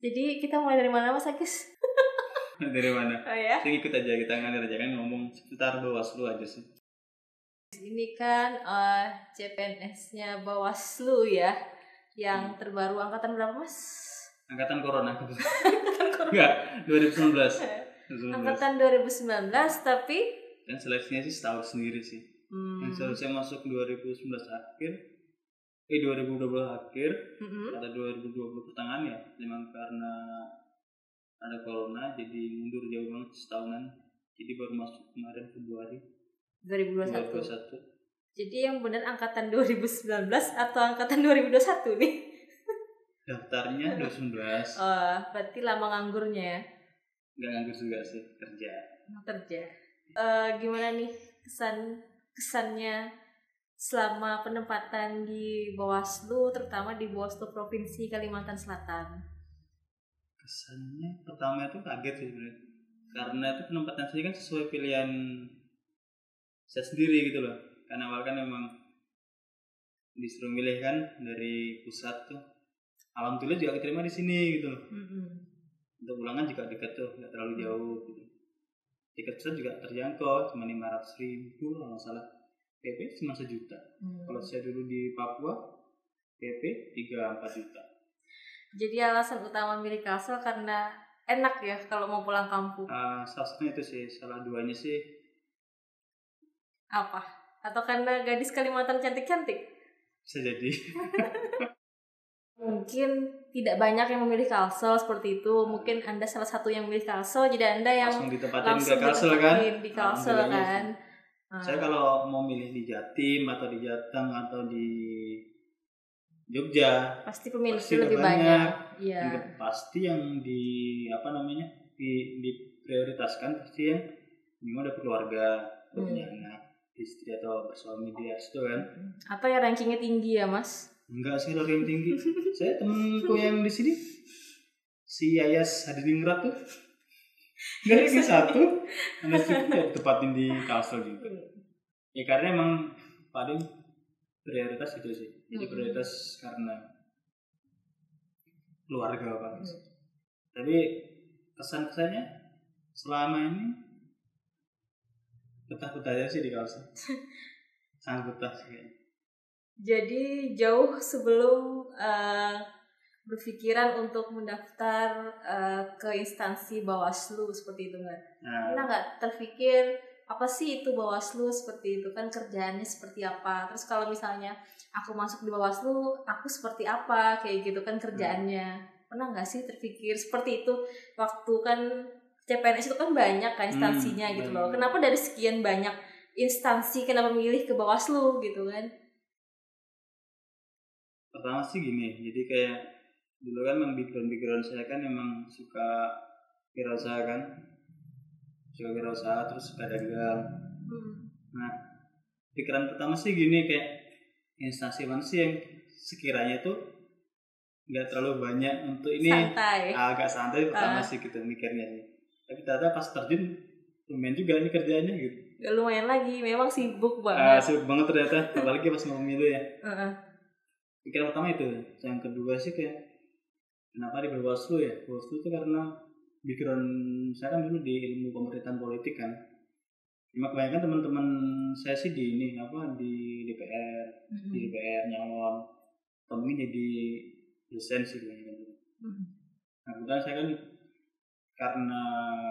Jadi kita mulai dari mana Mas Agis? Dari mana? Oh ya. Saya ikut aja, kita ngalir aja kan ngomong seputar Bawaslu aja sih. Ini kan CPNS-nya Bawaslu ya, yang terbaru angkatan berapa Mas? Angkatan Corona. Enggak, 2019. Angkatan 2019 tapi dan seleksinya sih setahun sendiri sih. Yang seharusnya masuk 2019 akhir 2020 akhir atau 2020 pertengahan ya, memang karena ada corona jadi mundur jauh banget setahunan, jadi baru masuk kemarin Februari 2021. Jadi yang benar angkatan 2019 atau angkatan 2021 nih? Daftarnya 2019. Berarti lama nganggurnya ya? Nggak nganggur juga sih, kerja. Gimana nih kesannya selama penempatan di Bawaslu, terutama di Bawaslu Provinsi Kalimantan Selatan? Kesannya pertama itu kaget sih sebenarnya, karena itu penempatan saya kan sesuai pilihan saya sendiri gitu loh. Karena awal kan memang disuruh milih kan dari pusat tuh, alhamdulillah juga keterima di sini gitu loh. Untuk ulangan juga dekat tuh, nggak terlalu jauh gitu. Tiket pusat juga terjangkau, cuma 500.000 kalau nggak salah. PP cuma 1 juta. Kalau saya dulu di Papua, PP 3-4 juta. Jadi alasan utama milih Kalsel karena enak ya kalau mau pulang kampung? Salah satunya itu sih, salah duanya sih. Apa? Atau karena gadis Kalimantan cantik-cantik? Bisa jadi. Mungkin tidak banyak yang memilih Kalsel seperti itu. Mungkin Anda salah satu yang memilih Kalsel, jadi Anda yang langsung ditempatin di Kalsel kan. Saya kalau mau milih di Jatim atau di Jateng atau di Jogja pasti pemilih lebih banyak. Iya. Pasti yang diprioritaskan pasti yang memang ada keluarga, punya anak, istri atau bersuami di situ kan. Atau yang rankingnya tinggi ya Mas? Enggak sih ranking tinggi. Saya temenku yang di sini si Yayas Hadiningrat tuh nggak ranking 1, anda cukup tepatin di Kalsel juga. Ya karena emang paling prioritas itu sih. Jadi prioritas karena keluarga Pak. Tapi kesan-kesannya selama ini betah-betah aja sih di Kalsel. Sangat betah sih. Jadi jauh sebelum berpikiran untuk mendaftar ke instansi Bawaslu seperti itu nggak? Pernah nggak terpikir apa sih itu Bawaslu seperti itu, kan kerjaannya seperti apa? Terus kalau misalnya aku masuk di Bawaslu, aku seperti apa kayak gitu kan kerjaannya? Pernah nggak sih terpikir seperti itu? Waktu kan CPNS itu kan banyak kan instansinya gitu loh. Kenapa dari sekian banyak instansi kenapa milih ke Bawaslu gitu kan? Pertama sih gini, jadi kayak dulu kan memang background saya kan memang suka wirausaha kan, terus suka dagang. Nah, pikiran pertama sih gini, kayak instansi mana sih yang sekiranya tuh nggak terlalu banyak untuk ini, agak santai pertama sih gitu mikirnya sih. Tapi ternyata pas terjun lumayan juga ini kerjaannya gitu. Gak lumayan lagi, memang sibuk banget. Sibuk banget ternyata, apalagi pas mau pemilu ya. Pikiran pertama itu. Yang kedua sih kayak kenapa di Bawaslu ya? Bawaslu itu karena background saya kan dulu di ilmu pemerintahan politik kan. Cuma kebanyakan teman-teman saya sih di DPR, di DPR nyalon, atau mungkin jadi dosen sih kebanyakan. Nah kebetulan saya kan karena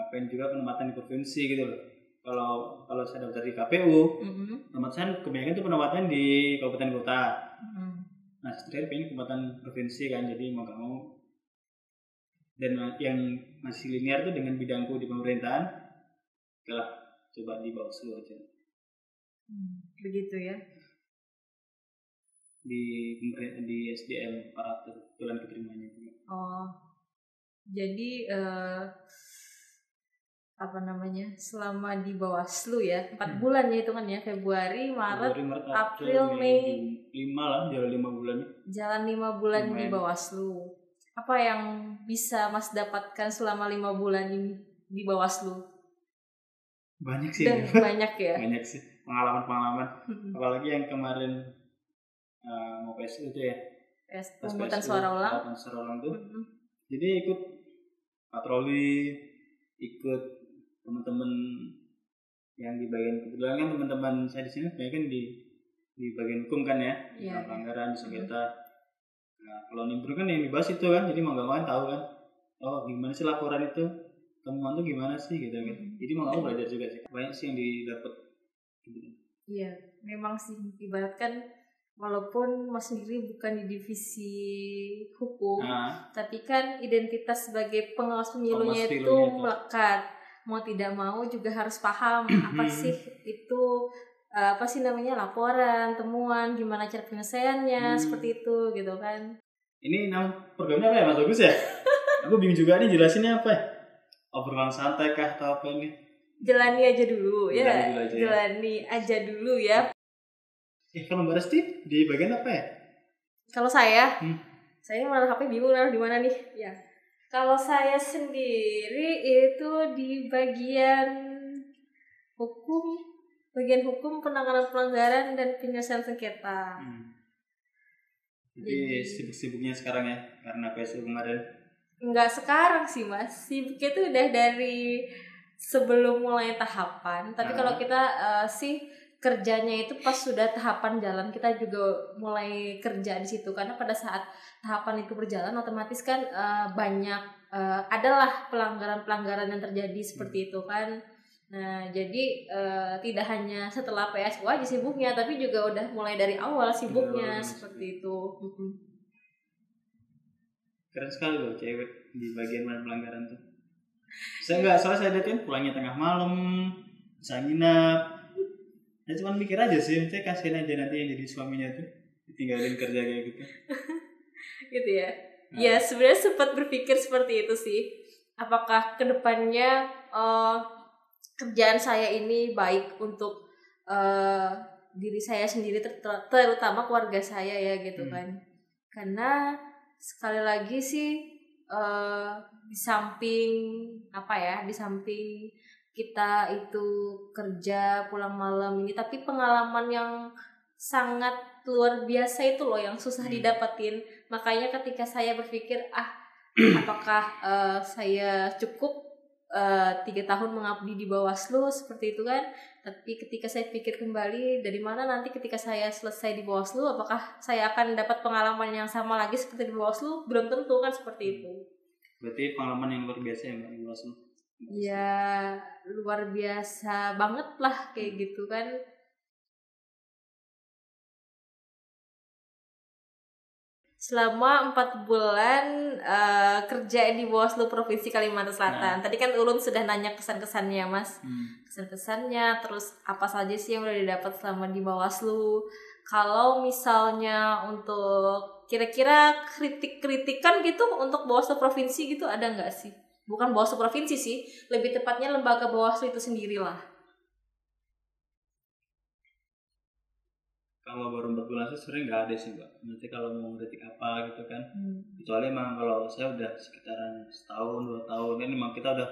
pengen juga penempatan di provinsi gitu loh. Kalau saya daftar di KPU, penempatan kebanyakan itu penempatan di kabupaten kota. Nah, sebenarnya pengen penempatan provinsi kan, jadi mau gak mau. Dan yang masih linear tuh dengan bidangku di pemerintahan, coba di Bawaslu aja. Begitu ya? Di SDM para jalan keterimanya. Jadi selama di Bawaslu ya 4 bulan ya hitungannya, Februari, Maret, April, Mei 5 lah, jalan 5 bulan. Jalan 5 bulan di Bawaslu. Apa yang bisa Mas dapatkan selama 5 bulan ini di Bawaslu? Banyak sih. Banyak ya? Banyak sih pengalaman. Apalagi yang kemarin mau PSU itu ya. Pemungutan suara ulang. Tuh. Jadi ikut patroli, ikut teman-teman yang di bagian, kebetulan kan teman-teman saya di sini banyak kan di bagian hukum kan ya, pelanggaran, sengketa. Nah kalau nimbrung kan yang dibahas itu kan, jadi mau gak mau tahu kan, oh gimana sih laporan itu, temuan tuh gimana sih gitu kan. Jadi mau gak mau belajar juga sih, banyak sih yang didapat. Iya, memang sih ibaratkan walaupun Mas sendiri bukan di divisi hukum, tapi kan identitas sebagai pengawas pemilunya itu melekat. Mau tidak mau juga harus paham apa sih itu, apa sih namanya, laporan, temuan, gimana cara penyelesaiannya, seperti itu gitu kan. Ini nama programnya apa ya Mas Bagus ya? Aku bingung juga nih jelasinnya apa ya? Obrolan santai kah atau apa ini? Jalani aja dulu ya. Jalani aja dulu ya. Kalau Mbak Resti di bagian apa ya? Kalau saya malah HP bingung naruh di mana nih ya. Kalau saya sendiri itu di bagian hukum penanganan pelanggaran dan penyelesaian sengketa. Jadi sibuk-sibuknya sekarang ya karena PSU kemarin? Enggak sekarang sih Mas, sibuknya itu udah dari sebelum mulai tahapan. Tapi kalau kita sih kerjanya itu pas sudah tahapan jalan, kita juga mulai kerja di situ karena pada saat tahapan itu berjalan otomatis kan banyak adalah pelanggaran-pelanggaran yang terjadi seperti itu kan. Nah jadi tidak hanya setelah PSU aja sibuknya, tapi juga udah mulai dari awal sibuknya seperti itu. Keren sekali loh cewek di bagian mana pelanggaran tuh. Soalnya saya liatin pulangnya tengah malam, bisa nginap. Saya cuma mikir aja sih, saya kasihin aja nanti yang jadi suaminya tuh ditinggalin kerja kayak gitu. Gitu ya. Ya sebenarnya sempat berpikir seperti itu sih. Apakah kedepannya kerjaan saya ini baik untuk diri saya sendiri, terutama keluarga saya ya gitu kan. Karena sekali lagi sih di samping kita itu kerja pulang malam ini, tapi pengalaman yang sangat luar biasa itu loh yang susah didapatin. Makanya ketika saya berpikir apakah saya cukup 3 tahun mengabdi di Bawaslu seperti itu kan. Tapi ketika saya pikir kembali, dari mana nanti ketika saya selesai di Bawaslu, apakah saya akan dapat pengalaman yang sama lagi seperti di Bawaslu? Belum tentu kan seperti itu. Berarti pengalaman yang luar biasa ya Mbak di Bawaslu? Ya luar biasa banget lah kayak gitu kan. Selama 4 bulan kerja di Bawaslu Provinsi Kalimantan Selatan. Tadi kan Ulun sudah nanya kesan-kesannya Mas. Kesan-kesannya, terus apa saja sih yang udah didapat selama di Bawaslu. Kalau misalnya untuk kira-kira kritik-kritikan gitu untuk Bawaslu Provinsi gitu ada nggak sih? Bukan Bawaslu Provinsi sih, lebih tepatnya lembaga Bawaslu itu sendirilah. Kalau baru 4 bulan sih sebenarnya nggak ada sih Mbak. Nanti kalau mau kritik apa gitu kan, kecuali emang kalau saya udah sekitaran setahun 2 tahun kan emang kita udah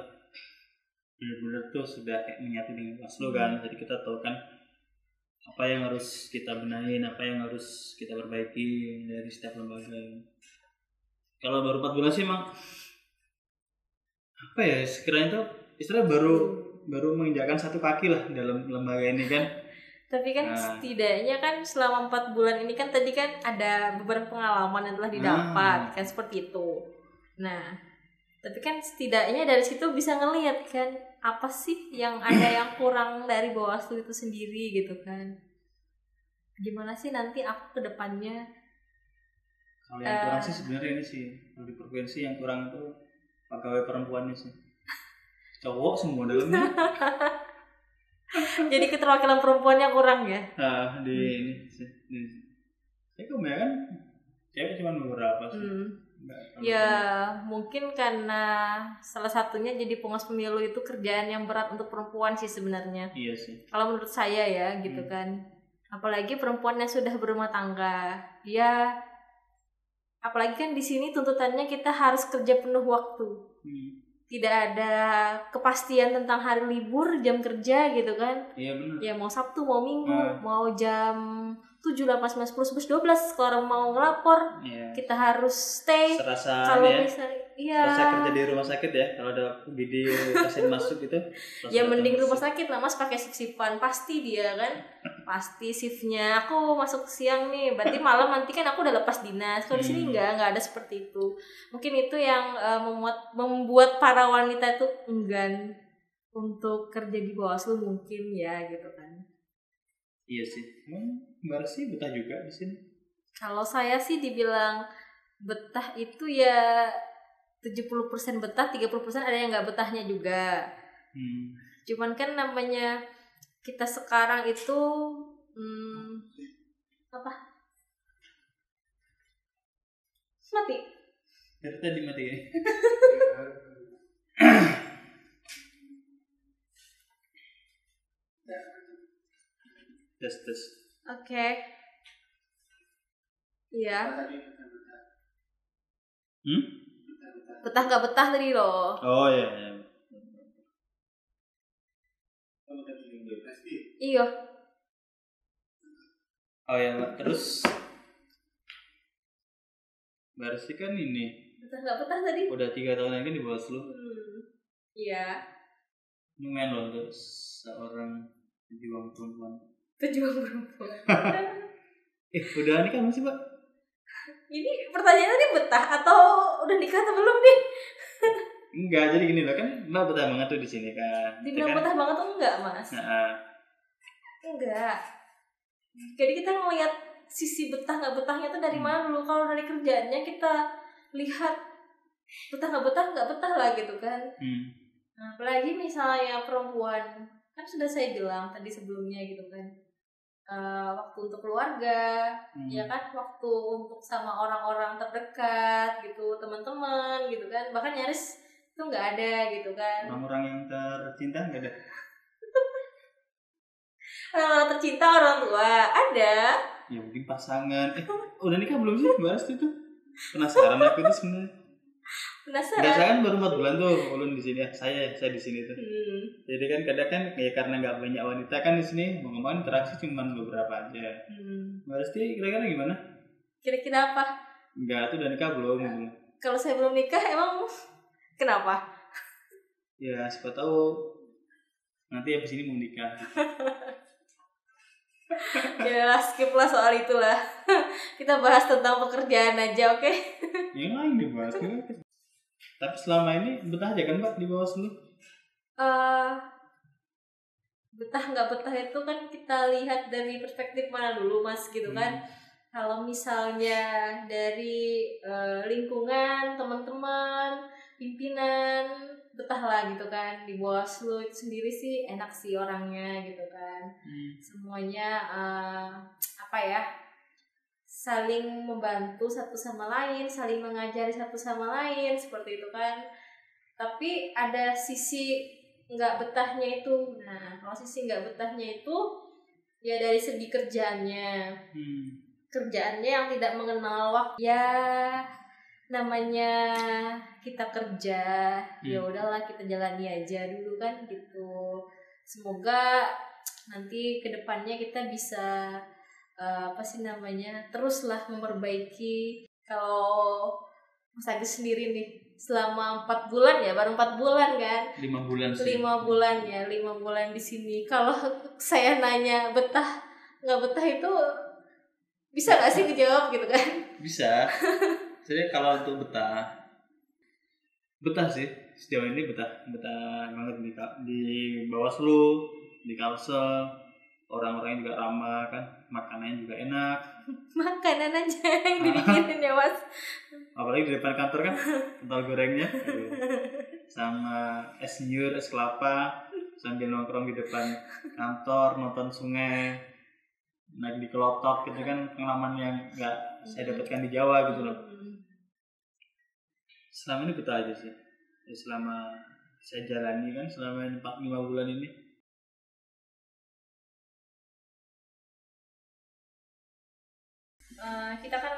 benar-benar tuh sudah kayak menyatu dengan Bawaslu kan. Jadi kita tahu kan apa yang harus kita benahin, apa yang harus kita perbaiki dari setiap lembaga. Kalau baru 4 bulan sih emang apa ya, sekiranya tuh istilahnya baru menginjakkan satu kaki lah dalam lembaga ini kan. Tapi kan setidaknya kan selama 4 bulan ini kan tadi kan ada beberapa pengalaman yang telah didapat kan seperti itu. Nah, tapi kan setidaknya dari situ bisa ngelihat kan apa sih yang ada yang kurang dari Bawaslu itu sendiri gitu kan. Gimana sih nanti aku ke depannya. Kalau yang kurang sih sebenarnya ini sih, di provinsi yang kurang itu pegawai perempuannya sih. Cowok semua dalamnya. Jadi keterwakilan perempuannya kurang ya? Ini. Saya kebanyakan cewek cuma beberapa sih. Ya mungkin karena salah satunya jadi pengawas pemilu itu kerjaan yang berat untuk perempuan sih sebenarnya. Iya sih. Kalau menurut saya ya gitu kan. Apalagi perempuan yang sudah berumah tangga. Ya apalagi kan di sini tuntutannya kita harus kerja penuh waktu. Tidak ada kepastian tentang hari libur, jam kerja gitu kan. Iya benar. Ya mau Sabtu, mau Minggu, mau jam 7, 8, 9, 10, 11, 12 kalau orang mau ngelapor, kita harus stay. Serasa kalau misalnya iya. Rasa kerja di rumah sakit ya, kalau ada video pasien masuk gitu. Ya mending rumah sakit lah Mas, pakai shift-shiftan pasti dia kan. Pasti shiftnya aku masuk siang nih, berarti malam nanti kan aku udah lepas dinas. Kalau di sini nggak ada seperti itu. Mungkin itu yang membuat para wanita itu enggan untuk kerja di Bawaslu mungkin ya gitu kan. Iya sih. Mbak Resi betah juga di sini. Kalau saya sih dibilang betah itu ya 70% betah, 30% ada yang nggak betahnya juga. Cuman kan namanya kita sekarang itu apa? Mati. Dari tadi mati ya. Tes. Oke. Iya. Betah nggak betah tadi loh. Oh iya. Iya. Oh ya, terus Mbak Resi kan ini. Betah nggak betah tadi? Udah 3 tahun lagi di Bawaslu. Iya. Lumayan loh untuk seorang pejuang perempuan. Udah nikah masih Pak? Ini pertanyaannya nih betah atau udah nikah atau belum nih? Enggak, jadi gini loh kan Mbak betah banget tuh di sini kan. Dibilang kan? Betah banget tuh enggak Mas? Enggak. Jadi kita ngeliat sisi betah nggak betahnya tuh dari mana dulu. Kalau dari kerjaannya kita lihat betah nggak betah lah gitu kan. Nah, apalagi misalnya perempuan, kan sudah saya bilang tadi sebelumnya gitu kan, waktu untuk keluarga, ya kan, waktu untuk sama orang-orang terdekat gitu, teman-teman gitu kan, bahkan nyaris itu nggak ada gitu kan. Orang-orang yang tercinta nggak ada. Orang-orang tercinta, orang tua ada. Ya mungkin pasangan. Udah nikah belum sih Mbak Resti tuh? Penasaran aku tuh sebenarnya. Penasaran. Enggak, saya kan baru 4 bulan tuh ulun di sini ya. Saya di sini tuh. Jadi kan kadang kan ya karena nggak banyak wanita kan di sini, mau ngomongin interaksi cuma beberapa aja. Mbak Resti kira-kira gimana? Kira-kira apa? Enggak, tuh udah nikah belum? Kalau saya belum nikah emang kenapa? Ya siapa tahu nanti habis ini mau nikah. Ya skip lah soal itulah. Kita bahas tentang pekerjaan aja, oke? Yang lain dibahas. Tapi selama ini betah aja kan Mbak di Bawaslu? Betah nggak betah itu kan kita lihat dari perspektif mana dulu Mas gitu kan. Kalau misalnya dari lingkungan, teman-teman, pimpinan, betah lah gitu kan. Di Bawaslu itu sendiri sih enak sih orangnya gitu kan. Semuanya saling membantu satu sama lain, saling mengajari satu sama lain seperti itu kan. Tapi ada sisi nggak betahnya itu. Nah, kalau sisi nggak betahnya itu ya dari segi kerjaannya. Kerjaannya yang tidak mengenal waktu. Ya namanya kita kerja, ya udahlah kita jalani aja dulu kan gitu. Semoga nanti kedepannya kita bisa teruslah memperbaiki. Kalau Mas Agus sendiri nih selama 4 bulan ya, baru 4 bulan kan? 5 bulan sih. 5 bulan ya, 5 bulan di sini. Kalau saya nanya betah nggak betah itu bisa nggak sih dijawab gitu kan? Bisa. Jadi kalau untuk betah sih sejauh ini betah banget di Bawaslu, di Kalsel. Orang-orangnya juga ramah kan, makanannya juga enak. Makanan aja yang dibikinin ya Mas. Apalagi di depan kantor kan, kentang gorengnya, sama es sayur, es kelapa, sambil nongkrong di depan kantor, nonton sungai, naik di kelotok gitu kan, pengalaman yang nggak saya dapatkan di Jawa gitu loh. Selama ini betah aja sih, selama saya jalani kan selama 4-5 bulan ini. Kita kan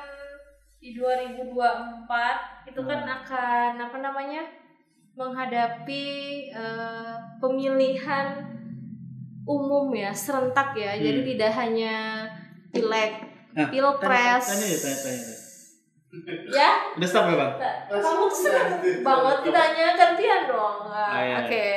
di 2024 itu kan akan menghadapi pemilihan umum ya, serentak ya. Jadi tidak hanya pileg, pilpres. Tanya. Ya. Udah stop ya Bang? Kamu seneng banget ditanya, gantian dong. Oke.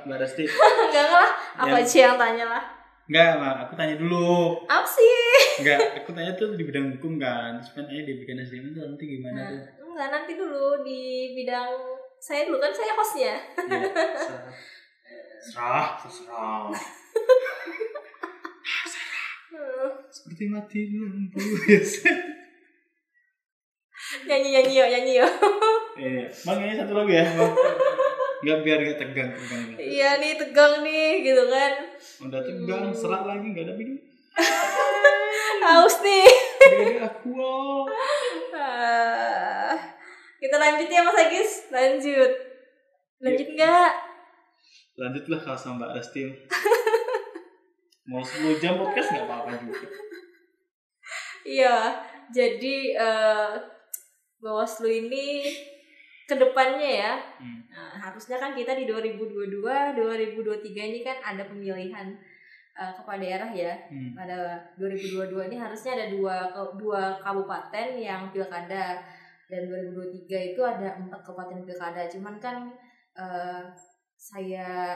Mbak Resti. Enggak lah, apa sih yang tanya lah? Enggak, Mbak, aku tanya dulu. Apa sih? Enggak, aku tanya tuh di bidang hukum kan. Terus kan di bidang SDM itu nanti gimana tuh? Enggak, nanti dulu di bidang saya dulu kan, saya hostnya. Serah. Seperti mati lampu. Nyanyi yo. Bang, ini satu lagu ya, Bang. Enggak, biar enggak tegang. Iya nih, tegang nih gitu kan. Udah tegang, serak lagi enggak ada minum. Haus nih. Jadi aku. Kita lanjut ya Mas Agis. Lanjut enggak? Lanjutlah kalau sama Mbak Resti. Mau 10 jam podcast enggak apa-apa juga. Iya, jadi Bawaslu ini kedepannya ya, harusnya kan kita di 2022, 2023 ini kan ada pemilihan kepala daerah ya. Pada 2022 ini harusnya ada dua kabupaten yang pilkada, dan 2023 itu ada 4 kabupaten pilkada. Cuman kan saya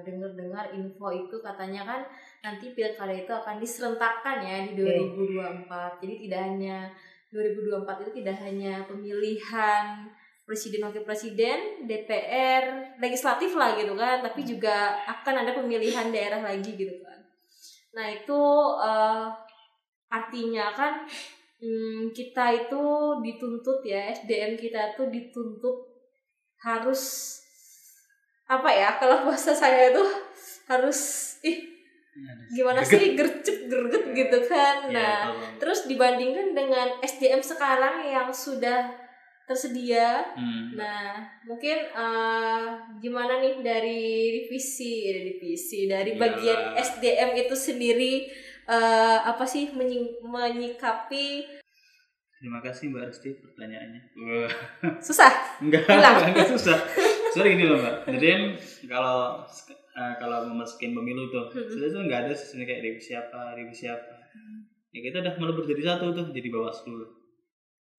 dengar info itu katanya kan nanti pilkada itu akan diserentakkan ya di 2024. Jadi tidak hanya 2024 itu tidak hanya pemilihan presiden, wakil presiden, DPR, legislatif lah gitu kan, tapi juga akan ada pemilihan daerah lagi gitu kan. Nah itu artinya kan kita itu dituntut ya, SDM kita tuh dituntut harus apa ya, kalau bahasa saya itu harus gimana sih, gercep gerget gitu kan. Nah terus dibandingkan dengan SDM sekarang yang sudah tersedia. Nah mungkin gimana nih dari divisi dari bagian SDM itu sendiri, apa sih menyikapi. Terima kasih Mbak Resti pertanyaannya. Susah? Enggak susah. Sorry gini loh Mbak. Jadi kalau memasukin pemilu tuh, sebenarnya tuh nggak ada sebenarnya kayak revisi apa. Ya kita udah melebur jadi satu tuh, jadi Bawaslu.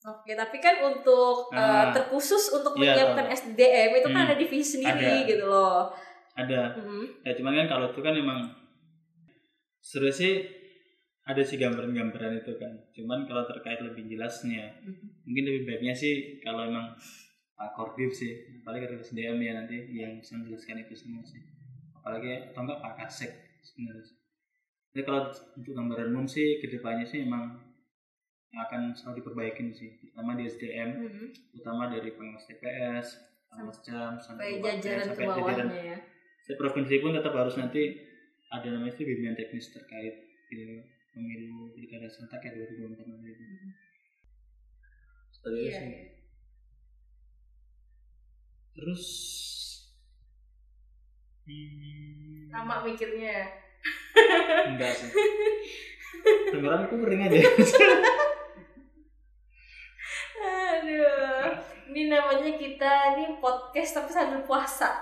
Oke, tapi kan untuk terkhusus untuk menyiapkan SDM itu kan ada divisi sendiri gitu loh. Ada. Ya cuman kan kalau itu kan memang seru sih, ada sih gambaran-gambaran itu kan. Cuman kalau terkait lebih jelasnya, mungkin lebih baiknya sih kalau emang Pak Korbib sih, apalagi kalau SDM ya nanti yang bisa menjelaskan itu semua sih. Apalagi atau enggak Pak Kasek sebenarnya. Jadi kalau untuk gambaran umum sih kedepannya sih emang yang akan selalu diperbaikin sih, terutama di SDM, terutama dari pengawas TPS, pengawas jam sampai jajaran ke bawahnya ya. Provinsi pun tetap harus nanti ada namanya sih bimbingan teknis terkait pemilu pilkada serentak ya 2024 nanti. Iya. Sih. Terus lama mikirnya. Enggak sih. Dengeran aku kering aja. Aduh, ini namanya kita podcast tapi sambil puasa.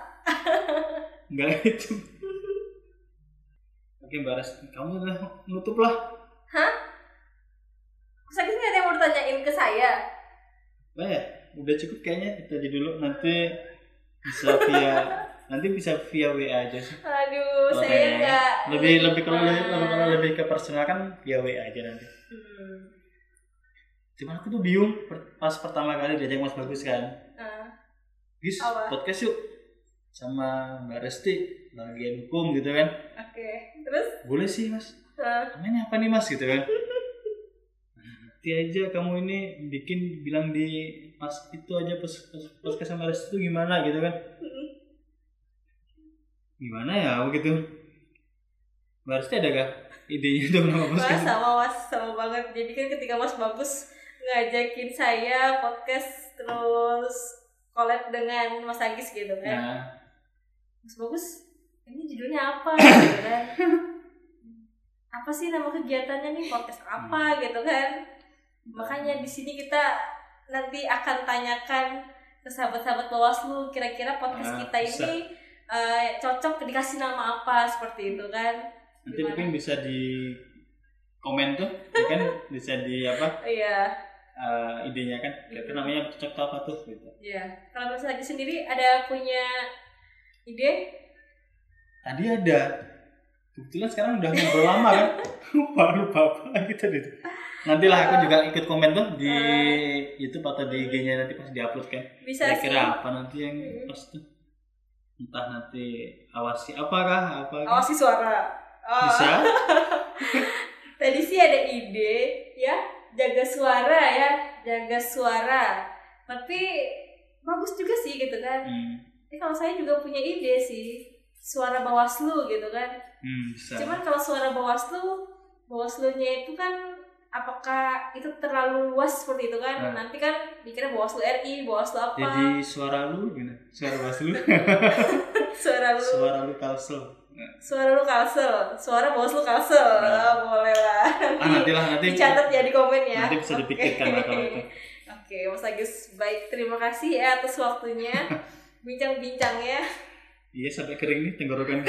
Enggak itu. Oke Mbak Res, kamu udah nutup lah. Hah? Sakit nggak ada yang mau ditanyain ke saya? Ya, udah cukup kayaknya, kita aja dulu, nanti bisa via WA aja sih. Aduh, saya nggak. Lebih ke personal kan via WA aja nanti. Cuman aku tuh bingung pas pertama kali diajak Mas Bagus kan. Gis, podcast yuk sama Mbak Resti bagian hukum gitu kan. Oke, terus? Boleh sih Mas. Namanya apa nih Mas gitu kan. Nanti aja kamu ini bilang di Mas itu aja podcast sama Resti itu gimana gitu kan. Gimana ya begitu. Mbak Resti ada gak idenya untuk nama podcast? Sama banget. Jadi kan ketika Mas Bagus ngajakin saya podcast terus collab dengan Mas Agis gitu kan. Nah. Mas Bagus, ini judulnya apa gitu kan. Apa sih nama kegiatannya nih, podcast apa gitu kan. Makanya di sini kita nanti akan tanyakan ke sahabat-sahabat Bawaslu kira-kira podcast kita ini cocok dikasih nama apa seperti itu kan. Nanti mungkin bisa di komen tuh, kan bisa di apa? Iya. idenya kan, kira-kira namanya cocok apa tuh gitu. Iya. Kalau Mas Agi sendiri ada punya ide? Tadi ada. Kebetulan sekarang udah ngobrol lama kan. Lupa apa gitu deh. Nantilah aku juga ikut komen tuh di YouTube atau di IG-nya nanti pas diupload kan. Bisa kira-kira apa nanti yang pas tuh. Entah nanti awasi apakah awasi suara. Bisa. Tadi sih ada ide ya, jaga suara. Tapi bagus juga sih gitu kan. Kalau saya juga punya ide sih, suara Bawaslu gitu kan. Bisa. Cuman kalau suara Bawaslunya itu kan apakah itu terlalu luas seperti itu kan? Nanti kan dikira Bawaslu RI, Bawaslu apa? Jadi suara lu gimana? Suara Bawaslu. Suara lu Kalsel. Suara Bawaslu Kalsel. Boleh lah. Nanti dicatat ya di komen ya. Nanti bisa dipikirkan lah kalau itu. Oke, Mas Agus, baik, terima kasih ya atas waktunya. Bincang-bincangnya. Iya, sampai kering nih tenggorokan.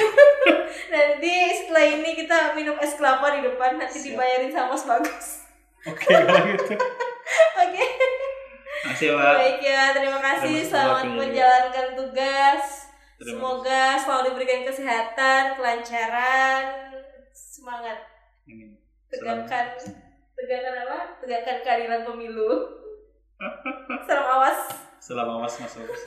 Nanti setelah ini kita minum es kelapa di depan, nanti dibayarin sama Mas Bagus. Oke, kalau gitu. Oke. Makasih, Pak. Baik ya, terima kasih. Selamat menjalankan tugas. Semoga selalu diberikan kesehatan, kelancaran, semangat. Tegakkan apa? Tegakkan keadilan pemilu. Salam awas. Salam awas, Mas Bagus.